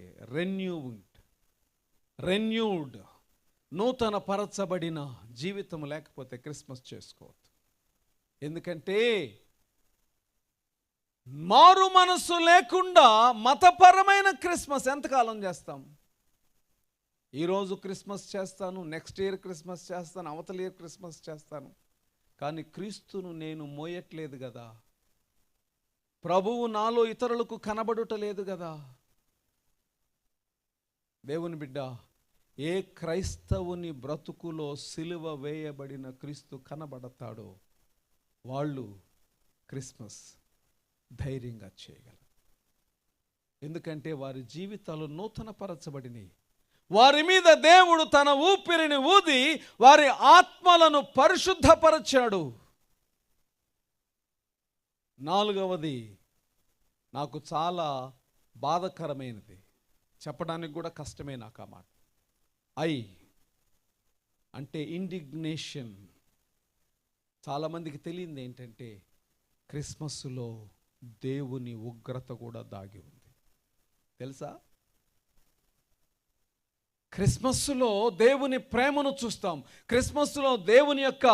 రెన్యూడ్ నూతన పరచబడిన జీవితం లేకపోతే క్రిస్మస్ చేసుకోవద్దు. ఎందుకంటే మారు మనస్సు లేకుండా మతపరమైన క్రిస్మస్ ఎంతకాలం చేస్తాం? ఈరోజు క్రిస్మస్ చేస్తాను, నెక్స్ట్ ఇయర్ క్రిస్మస్ చేస్తాను, అవతల ఇయర్ క్రిస్మస్ చేస్తాను, కానీ క్రీస్తును నేను మోయట్లేదు కదా. ప్రభువు నాలో ఇతరులకు కనబడుట లేదు కదా. దేవుని బిడ్డ, ఏ క్రైస్తవుని బ్రతుకులో సిలువ వేయబడిన క్రీస్తు కనబడతాడో వాళ్ళు క్రిస్మస్ ధైర్యంగా చేయగలరు. ఎందుకంటే వారి జీవితాలు నూతనపరచబడినాయి. వారి మీద దేవుడు తన ఊపిరిని ఊది వారి ఆత్మలను పరిశుద్ధపరచాడు. నాలుగవది నాకు చాలా బాధకరమైనది, చెప్పడానికి కూడా కష్టమే నాకు ఆ మాట. అంటే ఇండిగ్నేషన్. చాలామందికి తెలియంది ఏంటంటే క్రిస్మస్లో దేవుని ఉగ్రత కూడా దాగి ఉంది. తెలుసా? క్రిస్మస్లో దేవుని ప్రేమను చూస్తాం, క్రిస్మస్లో దేవుని యొక్క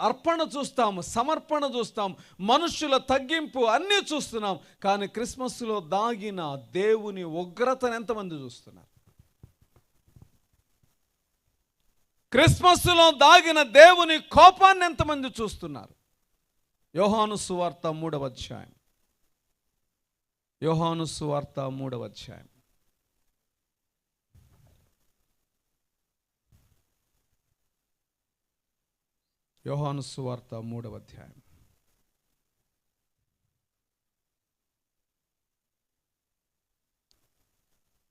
అర్పణ చూస్తాం, సమర్పణ చూస్తాం, మనుషుల తగ్గింపు అన్నీ చూస్తున్నాం. కానీ క్రిస్మస్లో దాగిన దేవుని ఉగ్రతను ఎంతమంది చూస్తున్నారు? క్రిస్మస్లో దాగిన దేవుని కోపాన్ని ఎంతమంది చూస్తున్నారు? యోహాను సువార్త 3వ అధ్యాయం. యోహాను సువార్త 3వ అధ్యాయం. యోహాను సువార్త 3వ అధ్యాయం.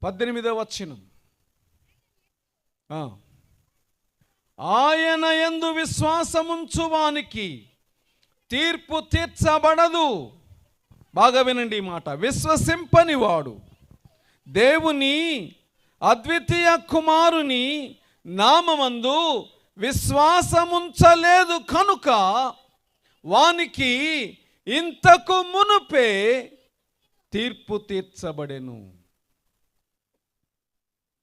పద్దెనిమిదవ వచనం. ఆయన యందు విశ్వాసముంచువానికి తీర్పు తీర్చబడదు. బాగా వినండి ఈ మాట. విశ్వసింపని వాడు దేవుని అద్వితీయ కుమారుని నామమందు విశ్వాసముంచలేదు కనుక వానికి ఇంతకు మునుపే తీర్పు తీర్చబడెను.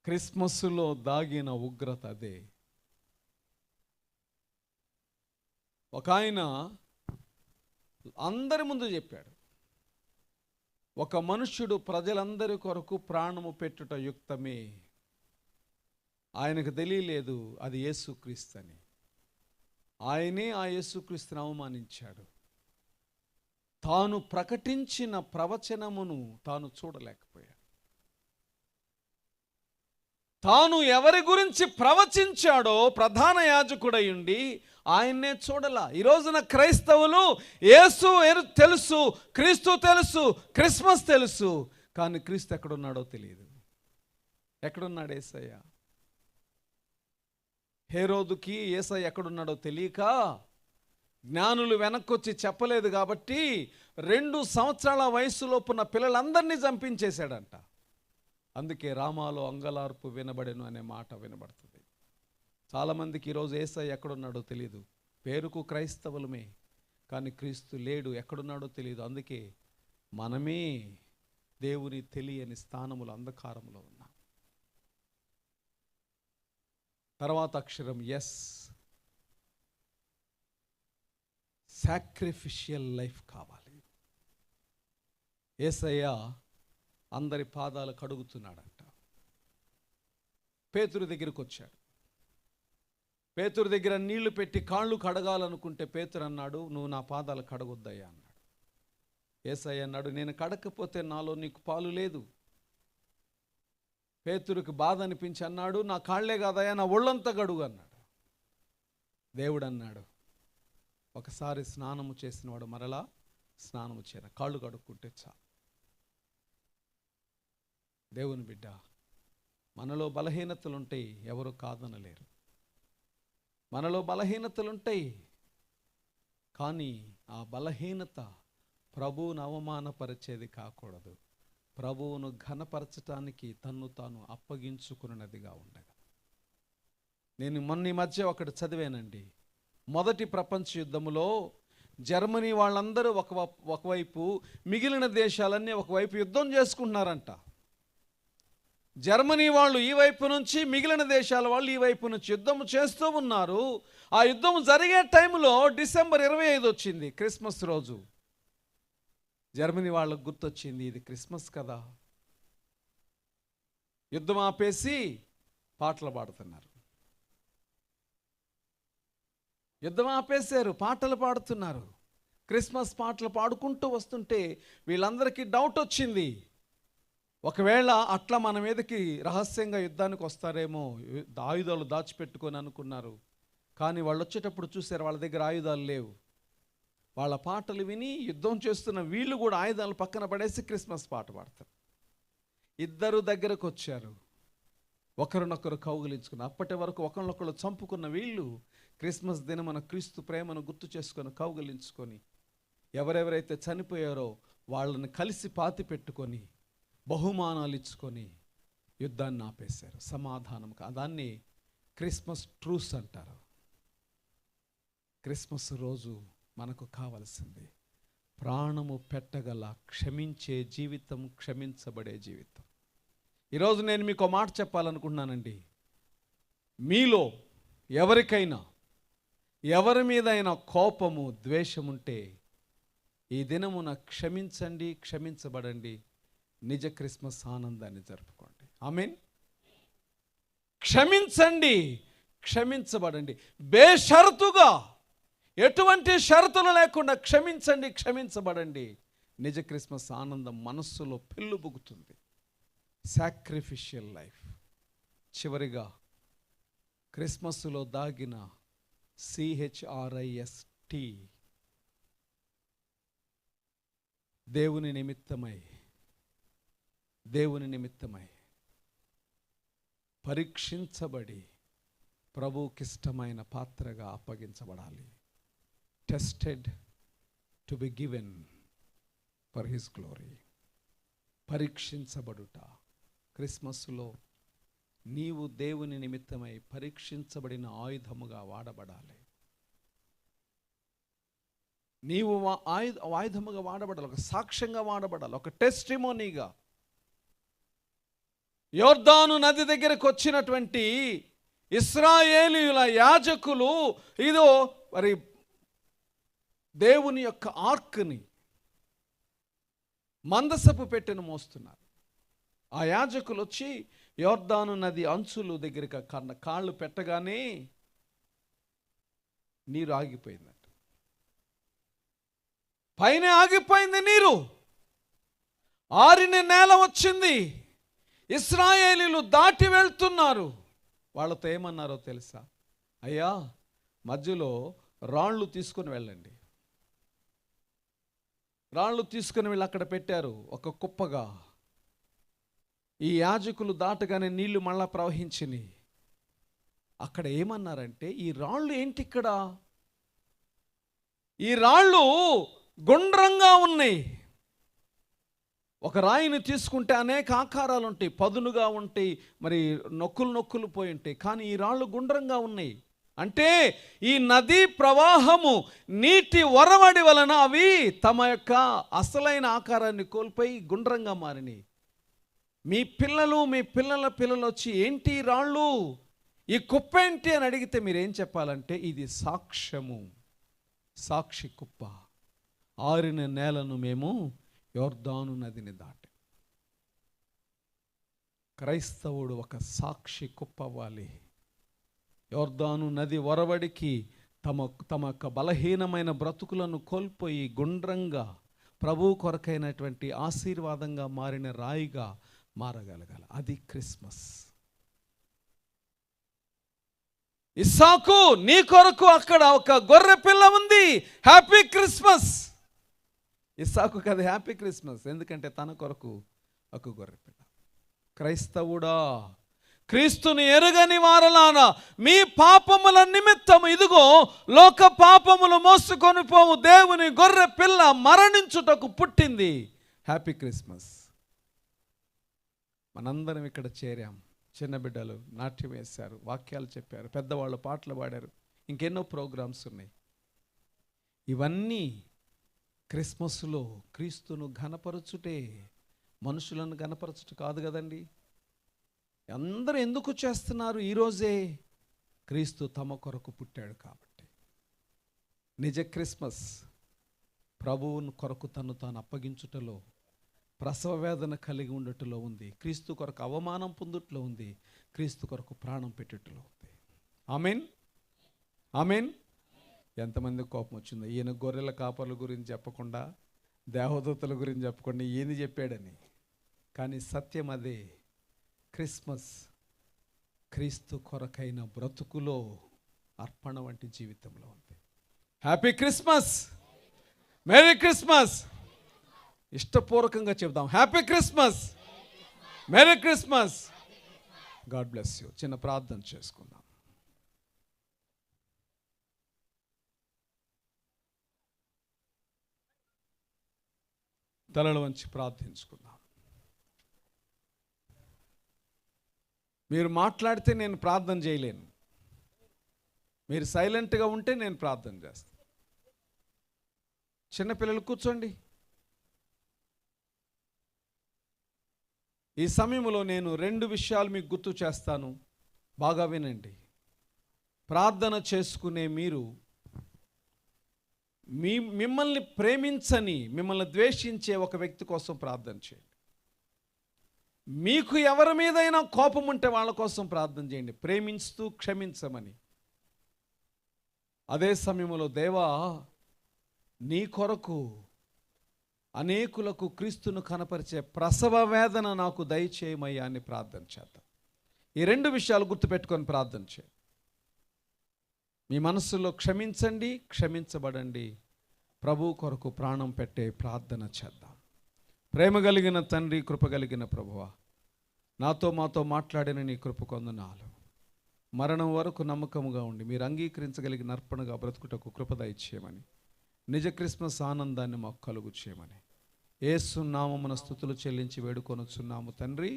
క్రిస్మస్లో దాగిన ఉగ్రత అదే. ఒక ఆయన అందరి ముందు చెప్పాడు, ఒక మనుష్యుడు ప్రజలందరి కొరకు ప్రాణము పెట్టుట యుక్తమే. ఆయనకు తెలియలేదు అది యేసుక్రీస్తు అని. ఆయనే ఆ యేసుక్రీస్తుని అవమానించాడు. తాను ప్రకటించిన ప్రవచనమును తాను చూడలేకపోయాడు. తాను ఎవరి గురించి ప్రవచించాడో ప్రధాన యాజకుడై ఉండి ఆయన్నే చూడలా. ఈ రోజున క్రైస్తవులు యేసు తెలుసు, క్రీస్తు తెలుసు, క్రిస్మస్ తెలుసు, కానీ క్రీస్తు ఎక్కడున్నాడో తెలియదు. ఎక్కడున్నాడు యేసయ్య? హేరోదుకి యేసయ్య ఎక్కడున్నాడో తెలియక జ్ఞానులు వెనక్కొచ్చి చెప్పలేదు కాబట్టి 2 సంవత్సరాల వయసులోపున్న పిల్లలందరినీ చంపించేశాడంట. అందుకే రామాలో అంగలార్పు వినబడెను అనే మాట వినబడుతుంది. చాలామందికి ఈరోజు యేసయ్య ఎక్కడున్నాడో తెలియదు. పేరుకు క్రైస్తవులమే, కానీ క్రీస్తు లేడు, ఎక్కడున్నాడో తెలియదు. అందుకే మనమే దేవుని తెలియని స్థానములు అంధకారంలో ఉన్నాం. తర్వాత అక్షరం ఎస్. సాక్రిఫిషియల్ లైఫ్ కావాలి. యేసయ్య అందరి పాదాలు కడుగుతున్నాడంట. పేతురు దగ్గరికి వచ్చాడు. పేతురు దగ్గర నీళ్లు పెట్టి కాళ్ళు కడగాలనుకుంటే పేతురు అన్నాడు, నువ్వు నా పాదాలు కడగొద్దయ్యా అన్నాడు. యేసయ్య అన్నాడు, నేను కడకపోతే నాలో నీకు పాలు లేదు. పేతురుకి బాధ అనిపించి అన్నాడు, నా కాళ్లే కాదయ్యా, నా ఒళ్ళంతా గడుగు అన్నాడు. దేవుడు అన్నాడు, ఒకసారి స్నానము చేసినవాడు మరలా స్నానము చేయను, కాళ్ళు కడుక్కుంటే చాలు. దేవుని బిడ్డ, మనలో బలహీనతలుంటాయి, ఎవరు కాదనలేరు. మనలో బలహీనతలుంటాయి, కానీ ఆ బలహీనత ప్రభువును అవమానపరిచేది కాకూడదు. ప్రభువును ఘనపరచటానికి తన్ను తాను అప్పగించుకున్నదిగా ఉండగా. నేను మొన్న మధ్య ఒకటి చదివానండి. మొదటి ప్రపంచ యుద్ధములో జర్మనీ వాళ్ళందరూ ఒకవైపు, మిగిలిన దేశాలన్నీ ఒకవైపు యుద్ధం చేసుకుంటున్నారంట. జర్మనీ వాళ్ళు ఈ వైపు నుంచి, మిగిలిన దేశాల వాళ్ళు ఈ వైపు నుంచి యుద్ధం చేస్తూ ఉన్నారు. ఆ యుద్ధం జరిగే టైంలో డిసెంబర్ 25 వచ్చింది, క్రిస్మస్ రోజు. జర్మనీ వాళ్ళకు గుర్తొచ్చింది, ఇది క్రిస్మస్ కదా. యుద్ధం ఆపేసి పాటలు పాడుతున్నారు. యుద్ధం ఆపేశారు, పాటలు పాడుతున్నారు. క్రిస్మస్ పాటలు పాడుకుంటూ వస్తుంటే వీళ్ళందరికీ డౌట్ వచ్చింది, ఒకవేళ అట్లా మన మీదకి రహస్యంగా యుద్ధానికి వస్తారేమో, ఆయుధాలు దాచిపెట్టుకొని అనుకున్నారు. కానీ వాళ్ళు వచ్చేటప్పుడు చూశారు వాళ్ళ దగ్గర ఆయుధాలు లేవు. వాళ్ళ పాటలు విని యుద్ధం చేస్తున్న వీళ్ళు కూడా ఆయుధాలు పక్కన పడేసి క్రిస్మస్ పాట పాడతారు. ఇద్దరు దగ్గరకు వచ్చారు, ఒకరినొకరు కౌగిలించుకుని. అప్పటి వరకు ఒకరినొకరు చంపుకున్న వీళ్ళు క్రిస్మస్ దినమున క్రీస్తు ప్రేమను గుర్తు చేసుకొని కౌగిలించుకొని, ఎవరెవరైతే చనిపోయారో వాళ్ళని కలిసి పాతి పెట్టుకొని బహుమానాలు ఇచ్చుకొని యుద్ధాన్ని ఆపేశారు. సమాధానం. దాన్ని క్రిస్మస్ ట్రూస్ అంటారు. క్రిస్మస్ రోజు మనకు కావలసింది ప్రాణము పెట్టగల క్షమించే జీవితం, క్షమించబడే జీవితం. ఈరోజు నేను మీకు మాట చెప్పాలనుకుంటున్నానండి. మీలో ఎవరికైనా ఎవరి మీదైనా కోపము, ద్వేషముంటే ఈ దినమున క్షమించండి, క్షమించబడండి, నిజ క్రిస్మస్ ఆనందాన్ని జరుపుకోండి. ఆమేన్. క్షమించండి, క్షమించబడండి, బేషరతుగా, ఎటువంటి షరతులు లేకుండా క్షమించండి, క్షమించబడండి. నిజ క్రిస్మస్ ఆనందం మనస్సులో పెళ్ళుబుగుతుంది. Sacrificial life. చివరిగా క్రిస్మస్లో దాగిన CHRIST, దేవుని నిమిత్తమై పరీక్షించబడి ప్రభుకిష్టమైన పాత్రగా అప్పగించబడాలి. Tested to be given for his glory. పరీక్షించబడుట. క్రిస్మస్లో నీవు దేవుని నిమిత్తమై పరీక్షించబడిన ఆయుధముగా వాడబడాలి. నీవు ఆయుధముగా వాడబడాలి, ఒక సాక్ష్యంగా వాడబడాలి, ఒక టెస్టిమోనీగా. యోర్దాను నది దగ్గరకు వచ్చినటువంటి ఇశ్రాయేలీయుల యాజకులు ఇదో మరి దేవుని యొక్క ఆర్క్ని, మందసపు పెట్టెను మోస్తున్నారు. ఆ యాజకులు వచ్చి యోర్దాను నది అంచులు దగ్గరికి కాళ్ళు పెట్టగానే నీరు ఆగిపోయిందంట. పైన ఆగిపోయింది నీరు, ఆరిన నేల వచ్చింది. ఇశ్రాయేలీలు దాటి వెళ్తున్నారు. వాళ్ళతో ఏమన్నారో తెలుసా? అయ్యా, మధ్యలో రాళ్ళు తీసుకొని వెళ్ళండి. రాళ్ళు తీసుకుని వీళ్ళు అక్కడ పెట్టారు ఒక కుప్పగా. ఈ యాజకులు దాటగానే నీళ్లు మళ్ళా ప్రవహించినాయి. అక్కడ ఏమన్నారంటే, ఈ రాళ్ళు ఏంటి ఇక్కడ? ఈ రాళ్ళు గుండ్రంగా ఉన్నాయి. ఒక రాయిని తీసుకుంటే అనేక ఆకారాలు ఉంటాయి, పదునుగా ఉంటాయి, మరి నొక్కులు పోయి ఉంటాయి. కానీ ఈ రాళ్ళు గుండ్రంగా ఉన్నాయి. అంటే ఈ నదీ ప్రవాహము, నీటి ఒరవడి వలన అవి తమ యొక్క అసలైన ఆకారాన్ని కోల్పోయి గుండ్రంగా మారినాయి. మీ పిల్లలు, మీ పిల్లల పిల్లలు వచ్చి ఏంటి రాళ్ళు, ఈ కుప్ప ఏంటి అని అడిగితే మీరేం చెప్పాలంటే, ఇది సాక్ష్యము, సాక్షి కుప్ప. ఆరిన నేలను మేము యోర్దాను నదిని దాటి. క్రైస్తవుడు ఒక సాక్షి కుప్ప అవ్వాలి. యోర్దాను నది ఒరవడికి తమ యొక్క బలహీనమైన బ్రతుకులను కోల్పోయి గుండ్రంగా ప్రభువు కొరకైనటువంటి ఆశీర్వాదంగా మారిన రాయిగా మారగలగాలి. అది క్రిస్మస్. ఇస్సాకు, నీ కొరకు అక్కడ ఒక గొర్రె పిల్ల ఉంది, హ్యాపీ క్రిస్మస్. ఇస్సాకు కదా హ్యాపీ క్రిస్మస్, ఎందుకంటే తన కొరకు ఒక గొర్రె పిల్ల. క్రైస్తవుడా, క్రీస్తుని ఎరుగని వారలారా, మీ పాపముల నిమిత్తం ఇదిగో లోక పాపములు మోసుకొని పోవు దేవుని గొర్రె పిల్ల మరణించుటకు పుట్టింది. Happy Christmas. మనందరం ఇక్కడ చేరాం. చిన్న బిడ్డలు నాట్యం వేశారు, వాక్యాలు చెప్పారు, పెద్దవాళ్ళు పాటలు పాడారు, ఇంకెన్నో ప్రోగ్రామ్స్ ఉన్నాయి. ఇవన్నీ క్రిస్మస్లో క్రీస్తును ఘనపరచుటే, మనుషులను ఘనపరచుట కాదు కదండి. అందరూ ఎందుకు చేస్తున్నారు? ఈరోజే క్రీస్తు తమ కొరకు పుట్టాడు కాబట్టి. నిజ క్రిస్మస్ ప్రభువును కొరకు తను తాను అప్పగించుటలో, ప్రసవ వేదన కలిగి ఉండటంలో ఉంది. క్రీస్తు కొరకు అవమానం పొందుటలో ఉంది. క్రీస్తు కొరకు ప్రాణం పెట్టుటలో ఉంది. Amen, amen. ఎంతమంది కోపం వచ్చిందో, ఈయన గొర్రెల కాపర్ల గురించి చెప్పకుండా, దేవదూతల గురించి చెప్పకుండా ఈయన చెప్పాడని. కానీ సత్యం అదే. క్రిస్మస్ క్రీస్తు కొరకైన బ్రతుకులో అర్పణ వంటి జీవితంలో ఉంది. Happy Christmas, merry Christmas. ఇష్టపూర్వకంగా చెప్దాం, happy Christmas, merry Christmas. God bless you. చిన్న ప్రార్థన చేసుకుందాం. తలలు వంచి ప్రార్థించుకుందాం. మీరు మాట్లాడితే నేను ప్రార్థన చేయలేను, మీరు సైలెంట్గా ఉంటే నేను ప్రార్థన చేస్తాను. చిన్నపిల్లలు కూర్చోండి. ఈ సమయంలో నేను 2 విషయాలు మీకు గుర్తు చేస్తాను, బాగా వినండి. ప్రార్థన చేసుకునే మీరు మిమ్మల్ని ప్రేమించని, మిమ్మల్ని ద్వేషించే ఒక వ్యక్తి కోసం ప్రార్థన చేయండి. మీకు ఎవరి మీదైనా కోపం ఉంటే వాళ్ళ కోసం ప్రార్థన చేయండి, ప్రేమించుతూ క్షమించమని. అదే సమయంలో దేవా, నీ కొరకు అనేకులకు క్రీస్తును కనపరిచే ప్రసవ వేదన నాకు దయచేయమయ్యా అని ప్రార్థన చేద్దాం. ఈ 2 విషయాలు గుర్తుపెట్టుకొని ప్రార్థన చేయండి. మీ మనస్సులో క్షమించండి, క్షమించబడండి. ప్రభు కొరకు ప్రాణం పెట్టే ప్రార్థన చేద్దాం. ప్రేమ కలిగిన తండ్రి, కృప కలిగిన ప్రభువా, నాతో మాతో మాట్లాడిన నీ కృప కొందనాలు. మరణం వరకు నమ్మకముగా ఉండి మీరు అంగీకరించగలిగిన అర్పణగా బ్రతుకుటకు కృప దయచేయమని, నిజ క్రిస్మస్ ఆనందాన్ని మాకు కలుగు చేయమని యేసు నామమున స్తుతులు చెల్లించి వేడుకొనుచున్నాము తండ్రి.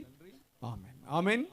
ఆమేన్, ఆమేన్.